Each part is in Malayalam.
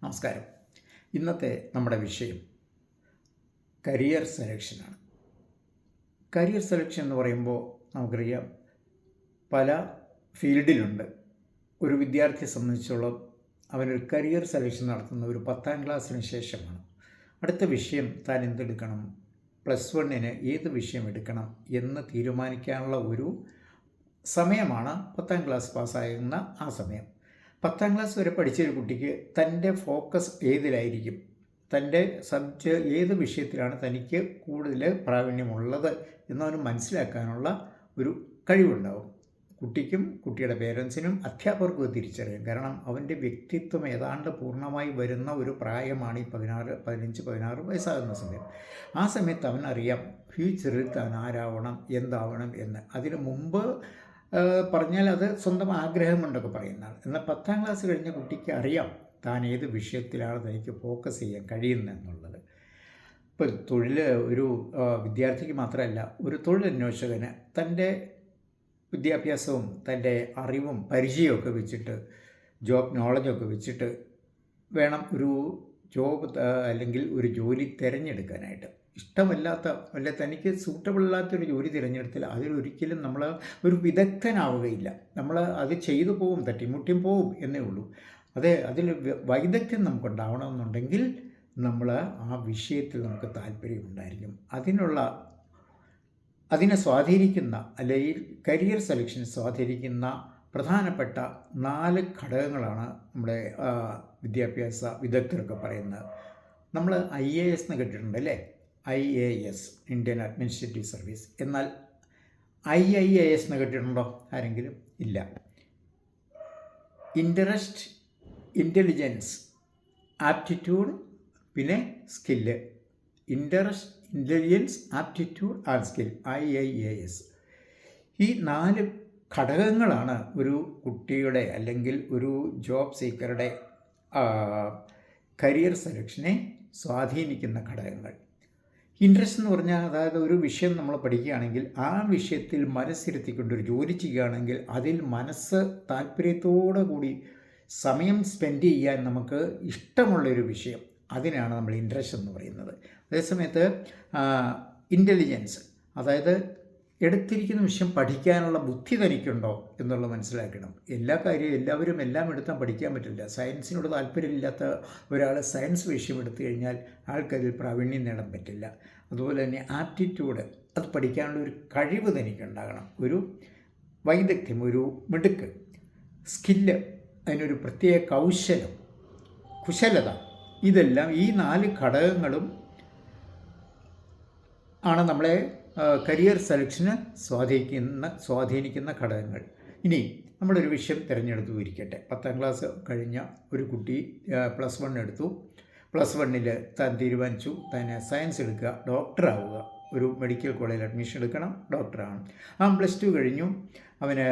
നമസ്കാരം. ഇന്നത്തെ നമ്മുടെ വിഷയം കരിയർ സെലക്ഷനാണ്. കരിയർ സെലക്ഷൻ എന്ന് പറയുമ്പോൾ നമുക്കറിയാം പല ഫീൽഡിലുണ്ട്. ഒരു വിദ്യാർത്ഥിയെ സംബന്ധിച്ചോളം അവനൊരു കരിയർ സെലക്ഷൻ നടത്തുന്ന ഒരു 10ാം ക്ലാസ്സിന് ശേഷമാണ്. അടുത്ത വിഷയം താൻ എന്തെടുക്കണം, +1-ന് ഏത് വിഷയം എടുക്കണം എന്ന് തീരുമാനിക്കാനുള്ള ഒരു സമയമാണ് 10ാം ക്ലാസ് പാസ്സാകുന്ന ആ സമയം. 10ാം ക്ലാസ് വരെ പഠിച്ചൊരു കുട്ടിക്ക് തൻ്റെ ഫോക്കസ് ഏതിലായിരിക്കും, തൻ്റെ ഏത് വിഷയത്തിലാണ് തനിക്ക് കൂടുതൽ പ്രാവീണ്യമുള്ളത് എന്നവന് മനസ്സിലാക്കാനുള്ള ഒരു കഴിവുണ്ടാവും. കുട്ടിക്കും കുട്ടിയുടെ പേരൻസിനും അധ്യാപകർക്കും തിരിച്ചറിയാം. കാരണം അവൻ്റെ വ്യക്തിത്വം ഏതാണ്ട് പൂർണ്ണമായി വരുന്ന ഒരു പ്രായമാണ് ഈ 15-16 വയസ്സാകുന്ന സമയം. ആ സമയത്ത് അവനറിയാം ഫ്യൂച്ചറിൽ താൻ ആരാവണം, എന്താവണം എന്ന്. അതിനു മുമ്പ് പറഞ്ഞാൽ അത് സ്വന്തം ആഗ്രഹം കൊണ്ടൊക്കെ പറയുന്നതാണ്. എന്നാൽ 10ാം ക്ലാസ് കഴിഞ്ഞ കുട്ടിക്ക് അറിയാം താൻ ഏത് വിഷയത്തിലാണ് തനിക്ക് ഫോക്കസ് ചെയ്യാൻ കഴിയുന്നതെന്നുള്ളത്. ഇപ്പോൾ തൊഴിൽ ഒരു വിദ്യാർത്ഥിക്ക് മാത്രമല്ല, ഒരു തൊഴിലന്വേഷകന് തൻ്റെ വിദ്യാഭ്യാസവും തൻ്റെ അറിവും പരിചയമൊക്കെ വെച്ചിട്ട്, ജോബ് നോളജൊക്കെ വെച്ചിട്ട് വേണം ഒരു ജോബ് അല്ലെങ്കിൽ ഒരു ജോലി തിരഞ്ഞെടുക്കാനായിട്ട്. ഇഷ്ടമല്ലാത്ത അല്ലെ തനിക്ക് സൂട്ടബിളല്ലാത്തൊരു ജോലി തിരഞ്ഞെടുത്താൽ അതിലൊരിക്കലും നമ്മൾ ഒരു വിദഗ്ധനാവുകയില്ല. നമ്മൾ അത് ചെയ്തു പോവും, തട്ടിമുട്ടിയും പോവും എന്നേ ഉള്ളൂ. അതിൽ വൈദഗ്ധ്യം നമുക്കുണ്ടാവണമെന്നുണ്ടെങ്കിൽ നമ്മൾ ആ വിഷയത്തിൽ നമുക്ക് താല്പര്യമുണ്ടായിരിക്കും. അതിനെ സ്വാധീനിക്കുന്ന അല്ലെങ്കിൽ കരിയർ സെലക്ഷനെ സ്വാധീനിക്കുന്ന പ്രധാനപ്പെട്ട 4 ഘടകങ്ങളാണ് നമ്മുടെ വിദ്യാഭ്യാസ വിദഗ്ധരൊക്കെ പറയുന്നത്. നമ്മൾ IAS എന്ന് കേട്ടിട്ടുണ്ട് അല്ലേ? IAS, Indian administrative service. എന്നാൽ IIAS എന്ന് കേട്ടിട്ടുണ്ടോ ആരെങ്കിലും? ഇല്ല. ഇൻട്രസ്റ്റ്, ഇൻ്റലിജൻസ്, ആപ്റ്റിറ്റ്യൂഡ്, പിന്നെ skill. Interest, intelligence, aptitude and skill, IIAS. ഈ 4 ഘടകങ്ങളാണ് ഒരു കുട്ടിയുടെ അല്ലെങ്കിൽ ഒരു ജോബ് സീക്കറുടെ കരിയർ സെലക്ഷനെ സ്വാധീനിക്കുന്ന ഘടകങ്ങൾ. ഇൻട്രസ്റ്റ് എന്ന് പറഞ്ഞാൽ, അതായത് ഒരു വിഷയം നമ്മൾ പഠിക്കുകയാണെങ്കിൽ ആ വിഷയത്തിൽ മനസ്സിരുത്തിക്കൊണ്ട് ഒരു ജോലി ചെയ്യുകയാണെങ്കിൽ അതിൽ മനസ്സ് താല്പര്യത്തോടു കൂടി സമയം സ്പെൻഡ് ചെയ്യാൻ നമുക്ക് ഇഷ്ടമുള്ളൊരു വിഷയം, അതിനാണ് നമ്മൾ ഇൻട്രസ്റ്റ് എന്ന് പറയുന്നത്. അതേസമയത്ത് ഇൻ്റലിജൻസ്, അതായത് എടുത്തിരിക്കുന്ന വിഷയം പഠിക്കാനുള്ള ബുദ്ധി തനിക്കുണ്ടോ എന്നുള്ളത് മനസ്സിലാക്കണം. എല്ലാ കാര്യവും എല്ലാവരും എല്ലാം എടുത്താൽ പഠിക്കാൻ പറ്റില്ല. സയൻസിനോട് താല്പര്യമില്ലാത്ത ഒരാൾ സയൻസ് വിഷയം എടുത്തു കഴിഞ്ഞാൽ ആൾക്കതിൽ പ്രാവീണ്യം നേടാൻ പറ്റില്ല. അതുപോലെ തന്നെ ആപ്റ്റിറ്റ്യൂഡ്, അത് പഠിക്കാനുള്ള ഒരു കഴിവ് തനിക്കുണ്ടാകണം, ഒരു വൈദഗ്ധ്യം, ഒരു മിടുക്ക്. സ്കില്ല്, അതിനൊരു പ്രത്യേക കൗശലം, കുശലത. ഇതെല്ലാം ഈ 4 ഘടകങ്ങളും ആണ് നമ്മളെ കരിയർ സെലക്ഷന് സ്വാധീനിക്കുന്ന ഘടകങ്ങൾ. ഇനി നമ്മളൊരു വിഷയം തിരഞ്ഞെടുത്തു ഇരിക്കട്ടെ. 10ാം ക്ലാസ് കഴിഞ്ഞ ഒരു കുട്ടി +1 എടുത്തു. +1-ൽ താൻ തീരുമാനിച്ചു തന്നെ സയൻസ് എടുക്കുക, ഡോക്ടറാവുക. ഒരു മെഡിക്കൽ കോളേജിൽ അഡ്മിഷൻ എടുക്കണം, ഡോക്ടറാണ്. +2 കഴിഞ്ഞു, അവന്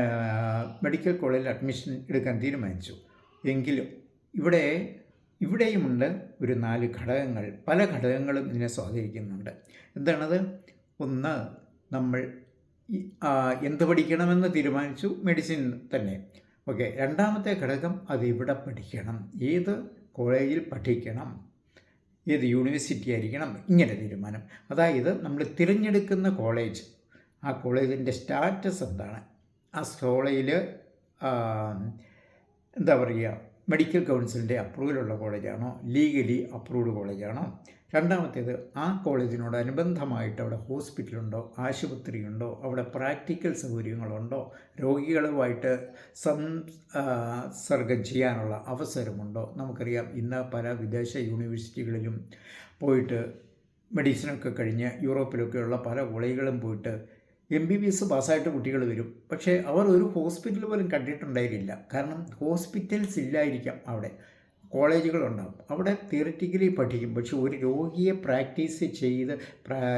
മെഡിക്കൽ കോളേജിൽ അഡ്മിഷൻ എടുക്കാൻ തീരുമാനിച്ചു. എങ്കിലും ഇവിടെയുമുണ്ട് ഒരു 4 ഘടകങ്ങൾ. പല ഘടകങ്ങളും ഇതിനെ സ്വാധീനിക്കുന്നുണ്ട്. എന്താണത്? ഒന്ന്, നമ്മൾ എന്ത് പഠിക്കണമെന്ന് തീരുമാനിച്ചു, മെഡിസിൻ തന്നെ. ഓക്കെ. രണ്ടാമത്തെ ഘടകം, അത് ഇവിടെ പഠിക്കണം, ഏത് കോളേജിൽ പഠിക്കണം, ഏത് യൂണിവേഴ്സിറ്റി ആയിരിക്കണം, ഇങ്ങനെ തീരുമാനം. അതായത് നമ്മൾ തിരഞ്ഞെടുക്കുന്ന കോളേജ്, ആ കോളേജിൻ്റെ സ്റ്റാറ്റസ് എന്താണ്, ആ കോളേജിൽ എന്താ പറയുക, മെഡിക്കൽ കൗൺസിലിൻ്റെ അപ്രൂവലുള്ള കോളേജാണോ, ലീഗലി അപ്രൂവ്ഡ് കോളേജാണോ. രണ്ടാമത്തേത്, ആ കോളേജിനോടനുബന്ധമായിട്ട് അവിടെ ഹോസ്പിറ്റലുണ്ടോ, ആശുപത്രിയുണ്ടോ, അവിടെ പ്രാക്ടിക്കൽ സൗകര്യങ്ങളുണ്ടോ, രോഗികളുമായിട്ട് സംസർഗം ചെയ്യാനുള്ള അവസരമുണ്ടോ. നമുക്കറിയാം ഇന്ന് പല വിദേശ യൂണിവേഴ്സിറ്റികളിലും പോയിട്ട് മെഡിസിനൊക്കെ കഴിഞ്ഞ് യൂറോപ്പിലൊക്കെയുള്ള പല കോളേജുകളും പോയിട്ട് MBBS പാസ്സായിട്ട് കുട്ടികൾ വരും. പക്ഷേ അവർ ഒരു ഹോസ്പിറ്റൽ പോലും കണ്ടിട്ടുണ്ടായിരിക്കില്ല. കാരണം ഹോസ്പിറ്റൽസ് ഇല്ലായിരിക്കാം, അവിടെ കോളേജുകളുണ്ടാകും. അവിടെ തിയറിറ്റിക്കലി പഠിക്കും, പക്ഷെ ഒരു രോഗിയെ പ്രാക്ടീസ് ചെയ്ത്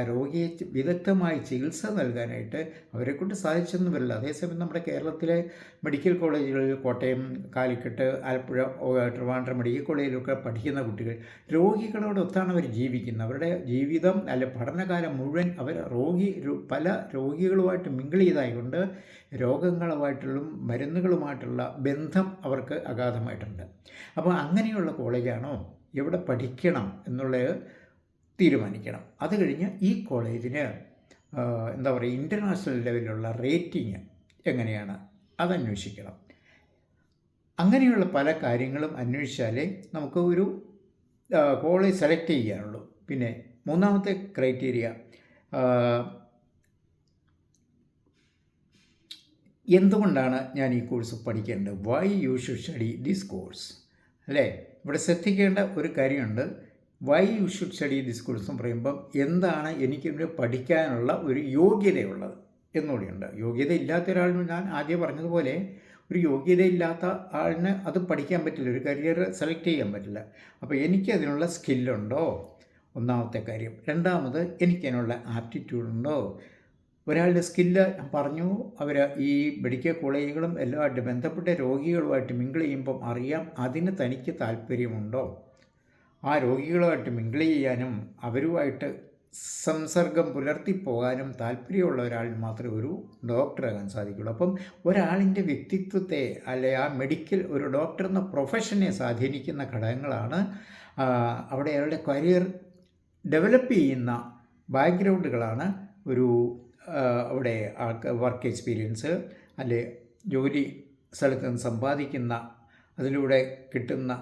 രോഗിയെ വിദഗ്ധമായി ചികിത്സ നൽകാനായിട്ട് അവരെക്കൊണ്ട് സാധിച്ചെന്ന് വരില്ല. അതേസമയം നമ്മുടെ കേരളത്തിലെ മെഡിക്കൽ കോളേജുകളിൽ, കോട്ടയം, കാലിക്കറ്റ്, ആലപ്പുഴ, ട്രിവാൻഡ്രം മെഡിക്കൽ കോളേജിലൊക്കെ പഠിക്കുന്ന കുട്ടികൾ രോഗികളോടൊത്താണ് അവർ ജീവിക്കുന്നത്. അവരുടെ ജീവിതം പഠനകാലം മുഴുവൻ അവർ പല രോഗികളുമായിട്ട് മിങ്കിൾ ചെയ്തായതുകൊണ്ട് രോഗങ്ങളുമായിട്ടുള്ള മരുന്നുകളുമായിട്ടുള്ള ബന്ധം അവർക്ക് അഗാധമായിട്ടുണ്ട്. അപ്പോൾ അങ്ങനെയുള്ള കോളേജാണോ, എവിടെ പഠിക്കണം എന്നുള്ളത് തീരുമാനിക്കണം. അത് കഴിഞ്ഞ് ഈ കോളേജിന് എന്താ പറയുക, ഇൻ്റർനാഷണൽ ലെവലിലുള്ള റേറ്റിംഗ് എങ്ങനെയാണ് അതന്വേഷിക്കണം. അങ്ങനെയുള്ള പല കാര്യങ്ങളും അന്വേഷിച്ചാലേ നമുക്ക് ഒരു കോളേജ് സെലക്ട് ചെയ്യാനുള്ളൂ. പിന്നെ മൂന്നാമത്തെ ക്രൈറ്റീരിയ, എന്തുകൊണ്ടാണ് ഞാൻ ഈ കോഴ്സ് പഠിക്കേണ്ടത്, why you should study this course, അല്ലേ? ഇവിടെ ശ്രദ്ധിക്കേണ്ട ഒരു കാര്യമുണ്ട്. Why you should study this course എന്ന് പറയുമ്പം എന്താണ് എനിക്കിവിടെ പഠിക്കാനുള്ള ഒരു യോഗ്യതയുള്ളത് എന്നുകൂടിയുണ്ട്. യോഗ്യത ഇല്ലാത്ത ഒരാളിന്, ഞാൻ ആദ്യം പറഞ്ഞതുപോലെ, ഒരു യോഗ്യതയില്ലാത്ത ആളിന് അത് പഠിക്കാൻ പറ്റില്ല, ഒരു കരിയർ സെലക്ട് ചെയ്യാൻ പറ്റില്ല. അപ്പോൾ എനിക്കതിനുള്ള സ്കില്ലുണ്ടോ, ഒന്നാമത്തെ കാര്യം. രണ്ടാമത് എനിക്കതിനുള്ള ആപ്റ്റിറ്റ്യൂഡുണ്ടോ. ഒരാളുടെ സ്കില്ല് പറഞ്ഞു, അവർ ഈ മെഡിക്കൽ കോളേജുകളും എല്ലാമായിട്ട് ബന്ധപ്പെട്ട രോഗികളുമായിട്ട് മിങ്കിൾ ചെയ്യുമ്പം അറിയാം അതിന് തനിക്ക് താല്പര്യമുണ്ടോ. ആ രോഗികളുമായിട്ട് മിങ്കിൾ ചെയ്യാനും അവരുമായിട്ട് സംസർഗം പുലർത്തിപ്പോകാനും താല്പര്യമുള്ള ഒരാളിന് മാത്രമേ ഒരു ഡോക്ടറാകാൻ സാധിക്കുള്ളൂ. അപ്പം ഒരാളിൻ്റെ വ്യക്തിത്വത്തെ, അല്ലെ ആ മെഡിക്കൽ ഒരു ഡോക്ടർ എന്ന പ്രൊഫഷനെ സ്വാധീനിക്കുന്ന ഘടകങ്ങളാണ് അവിടെ അയാളുടെ കരിയർ ഡെവലപ്പ് ചെയ്യുന്ന ബാക്ക്ഗ്രൗണ്ടുകളാണ് ഒരു അവിടെ വർക്ക് എക്സ്പീരിയൻസ്, അല്ലെ ജോലി സ്ഥലത്ത് നിന്ന് സമ്പാദിക്കുന്ന അതിലൂടെ കിട്ടുന്ന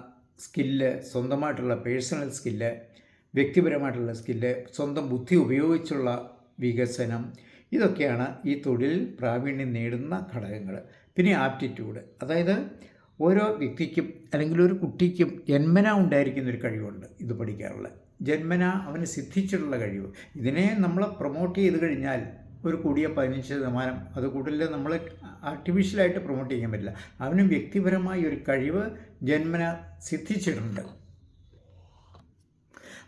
സ്കില്ല്, സ്വന്തമായിട്ടുള്ള പേഴ്സണൽ സ്കില്ല്, വ്യക്തിപരമായിട്ടുള്ള സ്കില്ല്, സ്വന്തം ബുദ്ധി ഉപയോഗിച്ചുള്ള വികസനം, ഇതൊക്കെയാണ് ഈ തൊഴിൽ പ്രാവീണ്യം നേടുന്ന ഘടകങ്ങൾ. പിന്നെ ആപ്റ്റിറ്റ്യൂഡ്, അതായത് ഓരോ വ്യക്തിക്കും അല്ലെങ്കിൽ ഒരു കുട്ടിക്കും ജന്മന ഉണ്ടായിരിക്കുന്നൊരു കഴിവുണ്ട് ഇത് പഠിക്കാറുള്ള, ജന്മന അവന് സിദ്ധിച്ചിട്ടുള്ള കഴിവ്. ഇതിനെ നമ്മൾ പ്രൊമോട്ട് ചെയ്ത് കഴിഞ്ഞാൽ ഒരു കൂടിയ 15%, അത് കൂടുതൽ നമ്മൾ ആർട്ടിഫിഷ്യലായിട്ട് പ്രൊമോട്ട് ചെയ്യാൻ പറ്റില്ല. അവന് വ്യക്തിപരമായ ഒരു കഴിവ് ജന്മന സിദ്ധിച്ചിട്ടുണ്ട്.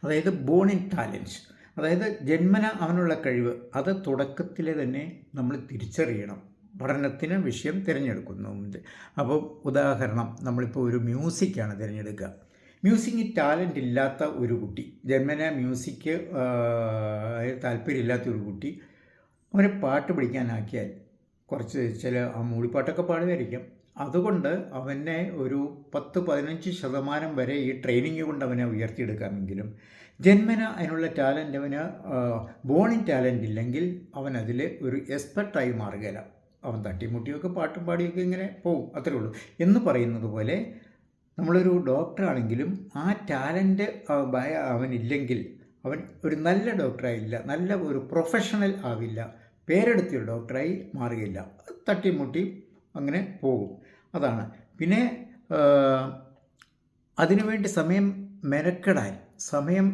അതായത് ബോൺ ഇൻ ടാലൻറ്റ്, അതായത് ജന്മന അവനുള്ള കഴിവ്, അത് തുടക്കത്തിലെ തന്നെ നമ്മൾ തിരിച്ചറിയണം പഠനത്തിന് വിഷയം തിരഞ്ഞെടുക്കുന്നുണ്ട്. അപ്പോൾ ഉദാഹരണം, നമ്മളിപ്പോൾ ഒരു മ്യൂസിക്കാണ് തിരഞ്ഞെടുക്കുക. മ്യൂസിക്കിന് ടാലൻ്റ് ഇല്ലാത്ത ഒരു കുട്ടി, ജന്മന മ്യൂസിക്ക് താല്പര്യമില്ലാത്ത ഒരു കുട്ടി, അവനെ പാട്ട് പഠിക്കാനാക്കിയാൽ കുറച്ച് ചില മൂളിപ്പാട്ടൊക്കെ പാടുമായിരിക്കും. അതുകൊണ്ട് അവനെ ഒരു 10-15% വരെ ഈ ട്രെയിനിങ് കൊണ്ട് അവനെ ഉയർത്തിയെടുക്കാമെങ്കിലും ജന്മന അതിനുള്ള ടാലൻ്റ്, അവന് ബോണിൻ ടാലൻ്റ് ഇല്ലെങ്കിൽ അവനതിൽ ഒരു എക്സ്പെർട്ടായി മാറുകയില്ല. അവൻ തട്ടിമുട്ടിയൊക്കെ പാട്ടും പാടിയൊക്കെ ഇങ്ങനെ പോവും, അത്രേ ഉള്ളൂ. എന്ന് പറയുന്നത് പോലെ നമ്മളൊരു ഡോക്ടറാണെങ്കിലും ആ ടാലൻ്റ് അവനില്ലെങ്കിൽ അവൻ ഒരു നല്ല ഡോക്ടറായില്ല, നല്ല ഒരു പ്രൊഫഷണൽ ആവില്ല, പേരെടുത്തൊരു ഡോക്ടറായി മാറുകയില്ല, തട്ടിമുട്ടി അങ്ങനെ പോകും. അതാണ്. പിന്നെ അതിനുവേണ്ടി സമയം മെനക്കെടാൻ, സമയം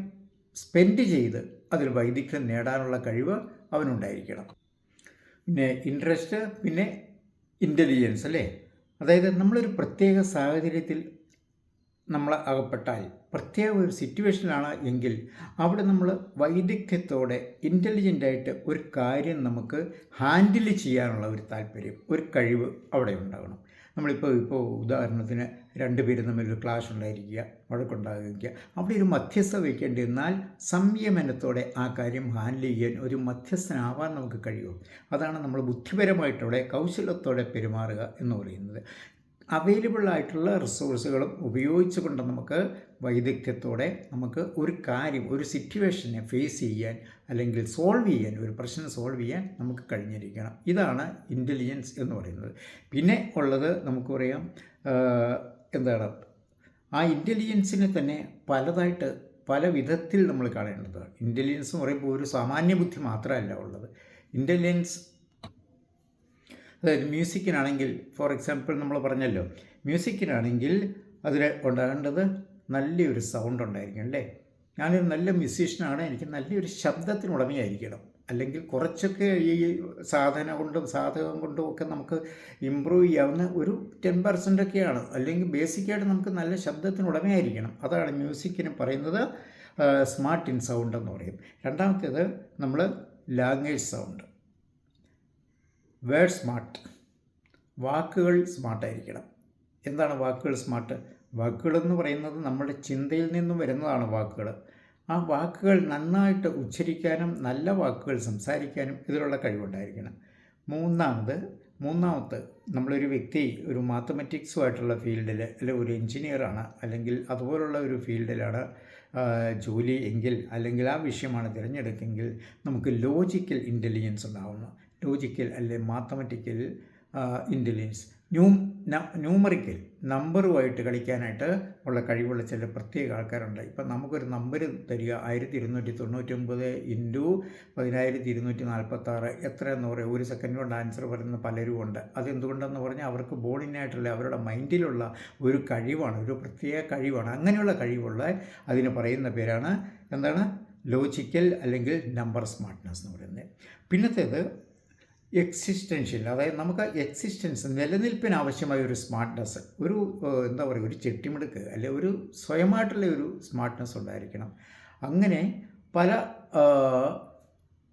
സ്പെൻഡ് ചെയ്ത് അതിൽ വൈദഗ്ധ്യം നേടാനുള്ള കഴിവ് അവനുണ്ടായിരിക്കണം. പിന്നെ ഇൻട്രസ്റ്റ്, പിന്നെ ഇൻ്റലിജൻസ്, അല്ലേ? അതായത് നമ്മളൊരു പ്രത്യേക സാഹചര്യത്തിൽ നമ്മൾ അകപ്പെട്ടാൽ, പ്രത്യേക ഒരു സിറ്റുവേഷനിലാണ് എങ്കിൽ അവിടെ നമ്മൾ വൈദഗ്ധ്യത്തോടെ ഇൻ്റലിജൻ്റായിട്ട് ഒരു കാര്യം നമുക്ക് ഹാൻഡിൽ ചെയ്യാനുള്ള ഒരു താല്പര്യം, ഒരു കഴിവ് അവിടെ ഉണ്ടാകണം. നമ്മളിപ്പോൾ ഉദാഹരണത്തിന് 2 പേരും തമ്മിലൊരു ക്ലാഷ് ഉണ്ടായിരിക്കുക, വഴക്കുണ്ടായിരിക്കുക, അവിടെ ഒരു മധ്യസ്ഥ വയ്ക്കേണ്ടി വന്നാൽ സംയമനത്തോടെ ആ കാര്യം ഹാൻഡിൽ ചെയ്യാൻ ഒരു മധ്യസ്ഥനാവാൻ നമുക്ക് കഴിയും. അതാണ് നമ്മൾ ബുദ്ധിപരമായിട്ടവിടെ കൗശലത്തോടെ പെരുമാറുക എന്ന് പറയുന്നത്. അവൈലബിൾ ആയിട്ടുള്ള റിസോഴ്സുകളും ഉപയോഗിച്ചുകൊണ്ട് നമുക്ക് വൈദഗ്ധ്യത്തോടെ നമുക്ക് ഒരു കാര്യം, ഒരു സിറ്റുവേഷനെ ഫേസ് ചെയ്യാൻ അല്ലെങ്കിൽ സോൾവ് ചെയ്യാൻ, ഒരു പ്രശ്നം സോൾവ് ചെയ്യാൻ നമുക്ക് കഴിഞ്ഞിരിക്കണം. ഇതാണ് ഇൻ്റലിജൻസ് എന്ന് പറയുന്നത്. പിന്നെ ഉള്ളത് നമുക്ക് പറയാം, എന്താണ്, ആ ഇൻ്റലിജൻസിനെ തന്നെ പലതായിട്ട് പല വിധത്തിൽ നമ്മൾ കാണേണ്ടത്. ഇൻ്റലിജൻസ് എന്ന് പറയുമ്പോൾ ഒരു സാമാന്യ ബുദ്ധി മാത്രമല്ല ഉള്ളത്. ഇൻ്റലിജൻസ്, അതായത് മ്യൂസിക്കിനാണെങ്കിൽ, ഫോർ എക്സാമ്പിൾ നമ്മൾ പറഞ്ഞല്ലോ, മ്യൂസിക്കിനാണെങ്കിൽ അതിൽ ഉണ്ടാകേണ്ടത് നല്ലൊരു സൗണ്ട് ഉണ്ടായിരിക്കും, അല്ലേ? ഞാനൊരു നല്ല മ്യൂസീഷ്യനാണ്, എനിക്ക് നല്ലൊരു ശബ്ദത്തിനുടമയായിരിക്കണം. അല്ലെങ്കിൽ കുറച്ചൊക്കെ ഈ സാധകം കൊണ്ടും ഒക്കെ നമുക്ക് ഇമ്പ്രൂവ് ചെയ്യാവുന്ന ഒരു 10% അല്ലെങ്കിൽ ബേസിക്കായിട്ട് നമുക്ക് നല്ല ശബ്ദത്തിനുടമയായിരിക്കണം. അതാണ് മ്യൂസിക്കിന് പറയുന്നത് സ്മാർട്ട് ഇൻ സൗണ്ട് എന്ന് പറയും. രണ്ടാമത്തേത് നമ്മൾ ലാംഗ്വേജ് സൗണ്ട്, വേർഡ് സ്മാർട്ട്, വാക്കുകൾ സ്മാർട്ടായിരിക്കണം. എന്താണ് വാക്കുകൾ സ്മാർട്ട്? വാക്കുകളെന്ന് പറയുന്നത് നമ്മുടെ ചിന്തയിൽ നിന്നും വരുന്നതാണ് വാക്കുകൾ. ആ വാക്കുകൾ നന്നായിട്ട് ഉച്ചരിക്കാനും നല്ല വാക്കുകൾ സംസാരിക്കാനും ഇതിലുള്ള കഴിവുണ്ടായിരിക്കണം. മൂന്നാമത് മൂന്നാമത്തെ നമ്മളൊരു വ്യക്തി ഒരു മാത്തമാറ്റിക്സുമായിട്ടുള്ള ഫീൽഡിൽ അല്ലെങ്കിൽ ഒരു എൻജിനീയറാണ്, അല്ലെങ്കിൽ അതുപോലുള്ള ഒരു ഫീൽഡിലാണ് ജോലി എങ്കിൽ, അല്ലെങ്കിൽ ആ വിഷയമാണ് തിരഞ്ഞെടുക്കെങ്കിൽ നമുക്ക് ലോജിക്കൽ ഇൻ്റലിജൻസ് ഉണ്ടാകുന്നു. ലോജിക്കൽ അല്ലെങ്കിൽ മാത്തമാറ്റിക്കൽ ഇൻ്റലിജൻസ്, ന്യൂമറിക്കൽ നമ്പറുമായിട്ട് കളിക്കാനായിട്ട് ഉള്ള കഴിവുള്ള ചില പ്രത്യേക ആൾക്കാരുണ്ട്. ഇപ്പം നമുക്കൊരു നമ്പർ തരിക 1299 ഇൻറ്റു 10246 എത്രയെന്ന് പറയും, ഒരു സെക്കൻഡ് കൊണ്ട് ആൻസർ പറയുന്ന പലരും ഉണ്ട്. അതെന്തുകൊണ്ടെന്ന് പറഞ്ഞാൽ അവർക്ക് ബോർഡിനായിട്ടുള്ള അവരുടെ മൈൻഡിലുള്ള ഒരു കഴിവാണ്, ഒരു പ്രത്യേക കഴിവാണ്. അങ്ങനെയുള്ള കഴിവുള്ള അതിന് പറയുന്ന പേരാണ് എന്താണ്, ലോജിക്കൽ അല്ലെങ്കിൽ നമ്പർ സ്മാർട്ട്നെസ് എന്ന് പറയുന്നത്. പിന്നത്തേത് എക്സിസ്റ്റൻഷ്യൽ, അതായത് നമുക്ക് എക്സിസ്റ്റൻസ് നിലനിൽപ്പിന് ആവശ്യമായ ഒരു സ്മാർട്ട്നെസ്, ഒരു എന്താ പറയുക, ഒരു ചെട്ടിമിടുക്ക് അല്ലെ ഒരു സ്വയമായിട്ടുള്ള ഒരു സ്മാർട്ട്നെസ് ഉണ്ടായിരിക്കണം. അങ്ങനെ പല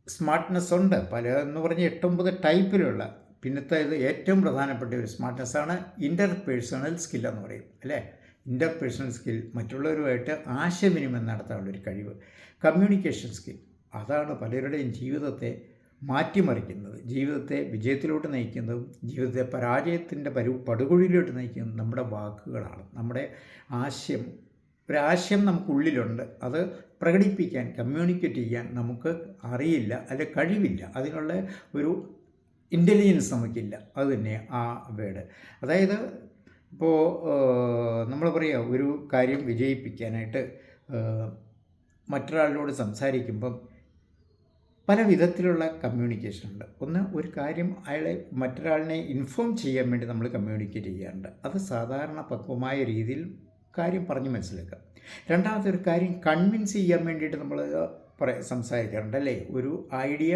സ്മാർട്ട്നെസ് ഉണ്ട്, പല എന്ന് പറഞ്ഞ് 8-9 ടൈപ്പിലുള്ള. പിന്നത്തെ ഇത് ഏറ്റവും പ്രധാനപ്പെട്ട ഒരു സ്മാർട്ട്നെസ്സാണ് ഇൻ്റർപേഴ്സണൽ സ്കിൽ എന്ന് പറയും അല്ലേ. ഇൻ്റർപേഴ്സണൽ സ്കിൽ, മറ്റുള്ളവരുമായിട്ട് ആശയവിനിമയം നടത്താനുള്ളൊരു കഴിവ്. കമ്മ്യൂണിക്കേഷൻ സ്കിൽ, അതാണ് പലരുടെയും ജീവിതത്തെ മാറ്റിമറിക്കുന്നത്, ജീവിതത്തെ വിജയത്തിലോട്ട് നയിക്കുന്നതും ജീവിതത്തെ പരാജയത്തിൻ്റെ പടുകുഴിയിലോട്ട് നയിക്കുന്നതും നമ്മുടെ വാക്കുകളാണ്. നമ്മുടെ ആശയം, ഒരാശയം നമുക്കുള്ളിലുണ്ട്, അത് പ്രകടിപ്പിക്കാൻ, കമ്മ്യൂണിക്കേറ്റ് ചെയ്യാൻ നമുക്ക് അറിയില്ല, അല്ലെ കഴിവില്ല, അതിനുള്ള ഒരു ഇൻ്റലിജൻസ് നമുക്കില്ല. അത് തന്നെ ആ വേർഡ്. അതായത് ഇപ്പോൾ നമ്മൾ പറയുക, ഒരു കാര്യം വിജയിപ്പിക്കാനായിട്ട് മറ്റൊരാളിനോട് സംസാരിക്കുമ്പം പല വിധത്തിലുള്ള കമ്മ്യൂണിക്കേഷൻ ഉണ്ട്. ഒന്ന്, ഒരു കാര്യം അയാളെ മറ്റൊരാളിനെ ഇൻഫോം ചെയ്യാൻ വേണ്ടി നമ്മൾ കമ്മ്യൂണിക്കേറ്റ് ചെയ്യാറുണ്ട്. അത് സാധാരണ പക്വമായ രീതിയിൽ കാര്യം പറഞ്ഞ് മനസ്സിലാക്കുക. രണ്ടാമത്തെ, ഒരു കാര്യം കൺവിൻസ് ചെയ്യാൻ വേണ്ടിയിട്ട് നമ്മൾ സംസാരിക്കാറുണ്ട് അല്ലേ. ഒരു ഐഡിയ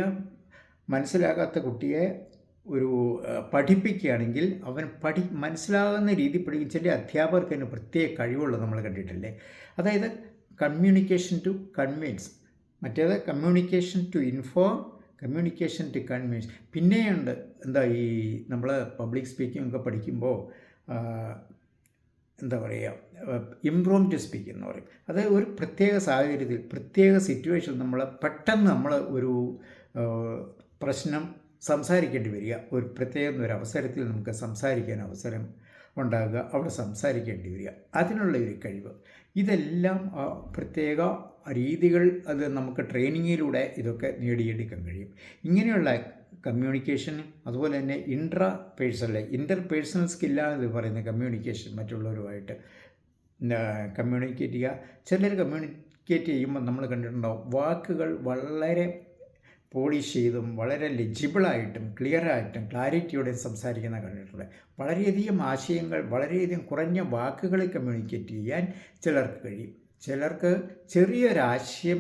മനസ്സിലാകാത്ത കുട്ടിയെ ഒരു പഠിപ്പിക്കുകയാണെങ്കിൽ അവൻ മനസ്സിലാകുന്ന രീതി പഠിപ്പിച്ചാൽ അധ്യാപകർക്ക് തന്നെ പ്രത്യേക കഴിവുള്ളത് നമ്മൾ കണ്ടിട്ടില്ലേ. അതായത് കമ്മ്യൂണിക്കേഷൻ ടു കൺവിൻസ്, മറ്റേത് communication to inform, communication to convince. പിന്നെയുണ്ട് എന്താ, ഈ നമ്മൾ പബ്ലിക് സ്പീക്കിംഗ് ഒക്കെ പഠിക്കുമ്പോൾ എന്താ പറയുക, ഇംപ്രോംപ്റ്റ് സ്പീക്ക് എന്ന് പറയും. അതായത് ഒരു പ്രത്യേക സാഹചര്യത്തിൽ, പ്രത്യേക സിറ്റുവേഷൻ പെട്ടെന്ന് നമ്മൾ ഒരു പ്രശ്നം സംസാരിക്കേണ്ടി വരിക, ഒരു പ്രത്യേക ഒരു അവസരത്തിൽ നമുക്ക് സംസാരിക്കാൻ അവസരം ഉണ്ടാകുക, അവിടെ സംസാരിക്കേണ്ടി വരിക, അതിനുള്ള ഒരു കഴിവ്. ഇതെല്ലാം പ്രത്യേക രീതികൾ, അത് നമുക്ക് ട്രെയിനിങ്ങിലൂടെ ഇതൊക്കെ നേടിയെടുക്കാൻ കഴിയും. ഇങ്ങനെയുള്ള കമ്മ്യൂണിക്കേഷൻ, അതുപോലെ തന്നെ ഇൻ്റർപേഴ്സണൽ സ്കില്ലാണ് ഇത് പറയുന്നത്. കമ്മ്യൂണിക്കേഷൻ, മറ്റുള്ളവരുമായിട്ട് കമ്മ്യൂണിക്കേറ്റ് ചെയ്യുക. ചിലർ കമ്മ്യൂണിക്കേറ്റ് ചെയ്യുമ്പോൾ നമ്മൾ കണ്ടിട്ടുണ്ടാവും, വാക്കുകൾ വളരെ പോളിഷ് ചെയ്തും വളരെ ലെജിബിളായിട്ടും ക്ലിയറായിട്ടും ക്ലാരിറ്റിയോടെയും സംസാരിക്കുന്ന കണ്ടിട്ടുണ്ട്. വളരെയധികം ആശയങ്ങൾ വളരെയധികം കുറഞ്ഞ വാക്കുകളിൽ കമ്മ്യൂണിക്കേറ്റ് ചെയ്യാൻ ചിലർക്ക് കഴിയും. ചിലർക്ക് ചെറിയൊരാശയം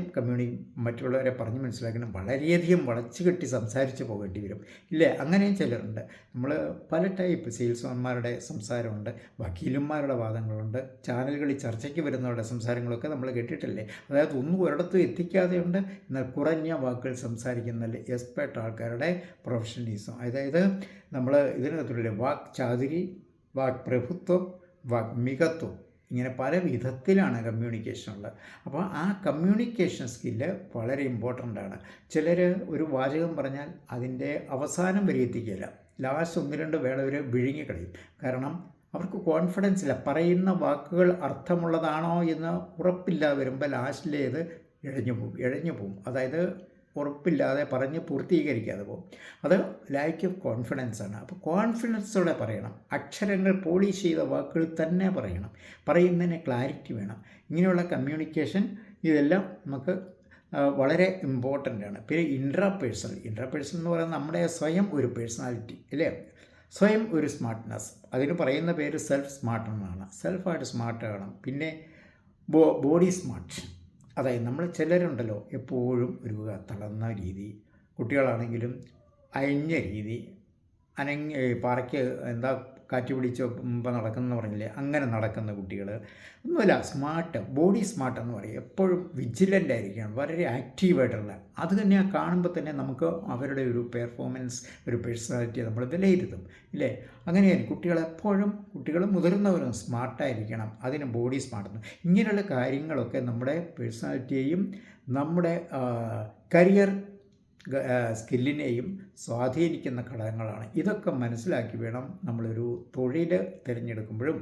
മറ്റുള്ളവരെ പറഞ്ഞ് മനസ്സിലാക്കണം, വളരെയധികം വളച്ചു കെട്ടി സംസാരിച്ച് പോകേണ്ടി വരും ഇല്ലേ. അങ്ങനെയും ചിലരുണ്ട്. നമ്മൾ പല ടൈപ്പ് സെയിൽസ്മാൻമാരുടെ സംസാരമുണ്ട്, വക്കീലന്മാരുടെ വാദങ്ങളുണ്ട്, ചാനലുകളിൽ ചർച്ചയ്ക്ക് വരുന്നവരുടെ സംസാരങ്ങളൊക്കെ നമ്മൾ കേട്ടിട്ടില്ലേ. അതായത് ഒന്നും ഒരിടത്തും എത്തിക്കാതെയുണ്ട്, എന്നാൽ കുറഞ്ഞ വാക്കുകൾ സംസാരിക്കുന്ന എക്സ്പേർട്ട് ആൾക്കാരുടെ പ്രൊഫഷണലിസം. അതായത് നമ്മൾ ഇതിനകത്തുള്ള വാക് ചാതുരി, വാക് പ്രഭുത്വം, വാക് മികത്വം, ഇങ്ങനെ പല വിധത്തിലാണ് കമ്മ്യൂണിക്കേഷൻ ഉള്ളത്. അപ്പോൾ ആ കമ്മ്യൂണിക്കേഷൻ സ്കില്ല് വളരെ ഇമ്പോർട്ടൻ്റ് ആണ്. ചിലർ ഒരു വാചകം പറഞ്ഞാൽ അതിൻ്റെ അവസാനം വരെ എത്തിക്കില്ല, ലാസ്റ്റ് 1-2 വേള വരെ വിഴുങ്ങിക്കളയും. കാരണം അവർക്ക് കോൺഫിഡൻസ് ഇല്ല, പറയുന്ന വാക്കുകൾ അർത്ഥമുള്ളതാണോ എന്ന് ഉറപ്പില്ലാതെ വരുമ്പോൾ ലാസ്റ്റിലേത് ഇഴഞ്ഞു പോവും. അതായത് ഉറപ്പില്ലാതെ പറഞ്ഞ് പൂർത്തീകരിക്കാതെ പോകും. അത് ലാക്ക് ഓഫ് കോൺഫിഡൻസ് ആണ്. അപ്പോൾ കോൺഫിഡൻസോടെ പറയണം, അക്ഷരങ്ങൾ പോളിഷ് ചെയ്ത വാക്കുകൾ തന്നെ പറയണം, പറയുന്നതിന് ക്ലാരിറ്റി വേണം. ഇങ്ങനെയുള്ള കമ്മ്യൂണിക്കേഷൻ ഇതെല്ലാം നമുക്ക് വളരെ ഇമ്പോർട്ടൻ്റ് ആണ്. പിന്നെ ഇൻട്രാപേഴ്സണൽ എന്ന് പറയുന്നത് നമ്മുടെ സ്വയം ഒരു പേഴ്സണാലിറ്റി അല്ലേ, സ്വയം ഒരു സ്മാർട്ട്നെസ്. അതിന് പറയുന്ന പേര് സെൽഫ് സ്മാർട്ട് എന്നാണ്. സെൽഫായിട്ട് സ്മാർട്ട് ആകണം. പിന്നെ ബോഡി സ്മാർട്ട്, അതായത് നമ്മൾ ചിലരുണ്ടല്ലോ എപ്പോഴും ഒരു തളർന്ന രീതി, കുട്ടികളാണെങ്കിലും അയഞ്ഞ രീതി, പാറയ്ക്ക് എന്താ കാറ്റ് പിടിച്ച് മുമ്പ് നടക്കുന്ന പറഞ്ഞില്ലേ, അങ്ങനെ നടക്കുന്ന കുട്ടികൾ ഒന്നുമില്ല. ബോഡി സ്മാർട്ട് എന്ന് പറയും. എപ്പോഴും വിജിലൻ്റ് ആയിരിക്കണം, വളരെ ആക്റ്റീവായിട്ടുള്ള. അത് തന്നെ കാണുമ്പോൾ തന്നെ നമുക്ക് അവരുടെ ഒരു പെർഫോമൻസ്, ഒരു പേഴ്സണാലിറ്റി നമ്മൾ വിലയിരുത്തും ഇല്ലേ. അങ്ങനെയായിരിക്കും കുട്ടികളും മുതിർന്നവരും സ്മാർട്ടായിരിക്കണം. അതിന് ബോഡി സ്മാർട്ട്, ഇങ്ങനെയുള്ള കാര്യങ്ങളൊക്കെ നമ്മുടെ പേഴ്സണാലിറ്റിയെയും നമ്മുടെ കരിയർ സ്കില്ലിനെയും സ്വാധീനിക്കുന്ന ഘടകങ്ങളാണ്. ഇതൊക്കെ മനസ്സിലാക്കി വേണം നമ്മളൊരു തൊഴിൽ തിരഞ്ഞെടുക്കുമ്പോഴും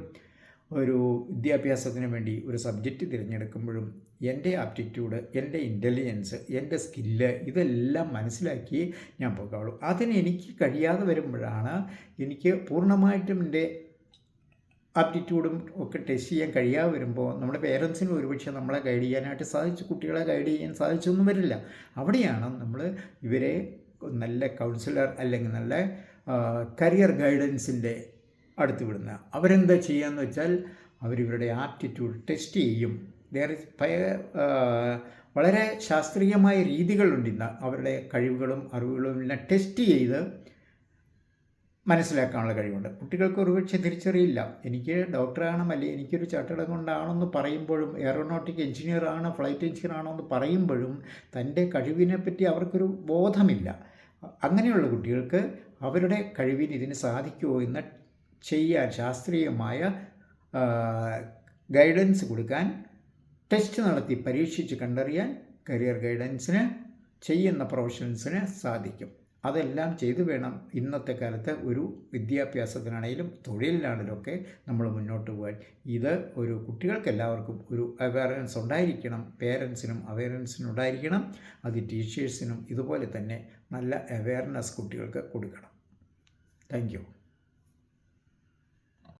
ഒരു വിദ്യാഭ്യാസത്തിന് വേണ്ടി ഒരു സബ്ജക്റ്റ് തിരഞ്ഞെടുക്കുമ്പോഴും എൻ്റെ ആപ്റ്റിറ്റ്യൂഡ്, എൻ്റെ ഇൻ്റലിജൻസ്, എൻ്റെ സ്കില്ല് ഇതെല്ലാം മനസ്സിലാക്കി ഞാൻ പോകാവുള്ളൂ. അതിന് എനിക്ക് കഴിയാതെ വരുമ്പോഴാണ് എനിക്ക് പൂർണ്ണമായിട്ടും എൻ്റെ ആപ്റ്റിറ്റ്യൂഡും ഒക്കെ ടെസ്റ്റ് ചെയ്യാൻ കഴിയാതെ വരുമ്പോൾ നമ്മുടെ പേരൻസിനും ഒരുപക്ഷെ നമ്മളെ ഗൈഡ് ചെയ്യാനായിട്ട് സാധിച്ചു, കുട്ടികളെ ഗൈഡ് ചെയ്യാൻ സാധിച്ചൊന്നും വരില്ല. അവിടെയാണ് നമ്മൾ ഇവരെ നല്ല കൗൺസിലർ അല്ലെങ്കിൽ നല്ല കരിയർ ഗൈഡൻസിൻ്റെ അടുത്ത് വിടുന്നത്. അവരെന്താ ചെയ്യുകയെന്ന് വെച്ചാൽ അവരിവരുടെ ആപ്റ്റിറ്റ്യൂഡ് ടെസ്റ്റ് ചെയ്യും. വളരെ ശാസ്ത്രീയമായ രീതികളുണ്ട് ഇന്ന് അവരുടെ കഴിവുകളും അറിവുകളും എല്ലാം ടെസ്റ്റ് ചെയ്ത് മനസ്സിലാക്കാനുള്ള കഴിവുണ്ട്. കുട്ടികൾക്ക് ഒരുപക്ഷെ തിരിച്ചറിയില്ല. എനിക്ക് ഡോക്ടറാകണം, അല്ലെങ്കിൽ എനിക്കൊരു ചാർട്ടേഡ് അക്കൗണ്ടൻ്റ് ആണെന്ന് പറയുമ്പോഴും, എയറോനോട്ടിക് എഞ്ചിനീയർ ആണ്, ഫ്ലൈറ്റ് എഞ്ചിനീയർ ആണോ എന്ന് പറയുമ്പോഴും തൻ്റെ കഴിവിനെ പറ്റി അവർക്കൊരു ബോധമില്ല. അങ്ങനെയുള്ള കുട്ടികൾക്ക് അവരുടെ കഴിവിന് ഇതിന് സാധിക്കുമോ എന്ന് ചെയ്യാൻ ശാസ്ത്രീയമായ ഗൈഡൻസ് കൊടുക്കാൻ, ടെസ്റ്റ് നടത്തി പരീക്ഷിച്ച് കണ്ടറിയാൻ കരിയർ ഗൈഡൻസിന് ചെയ്യുന്ന പ്രൊഫഷണൽസിന് സാധിക്കും. അതെല്ലാം ചെയ്തു വേണം ഇന്നത്തെ കാലത്ത് ഒരു വിദ്യാഭ്യാസത്തിനാണെങ്കിലും തൊഴിലിനാണെങ്കിലും ഒക്കെ നമ്മൾ മുന്നോട്ട് പോകാൻ. ഇത് ഒരു കുട്ടികൾക്കെല്ലാവർക്കും ഒരു അവയർനെസ് ഉണ്ടായിരിക്കണം. പേരൻസിനും അവയർനെസ്സിനും ഉണ്ടായിരിക്കണം. അത് ടീച്ചേഴ്സിനും ഇതുപോലെ തന്നെ നല്ല അവയർനെസ് കുട്ടികൾക്ക് കൊടുക്കണം. Thank you.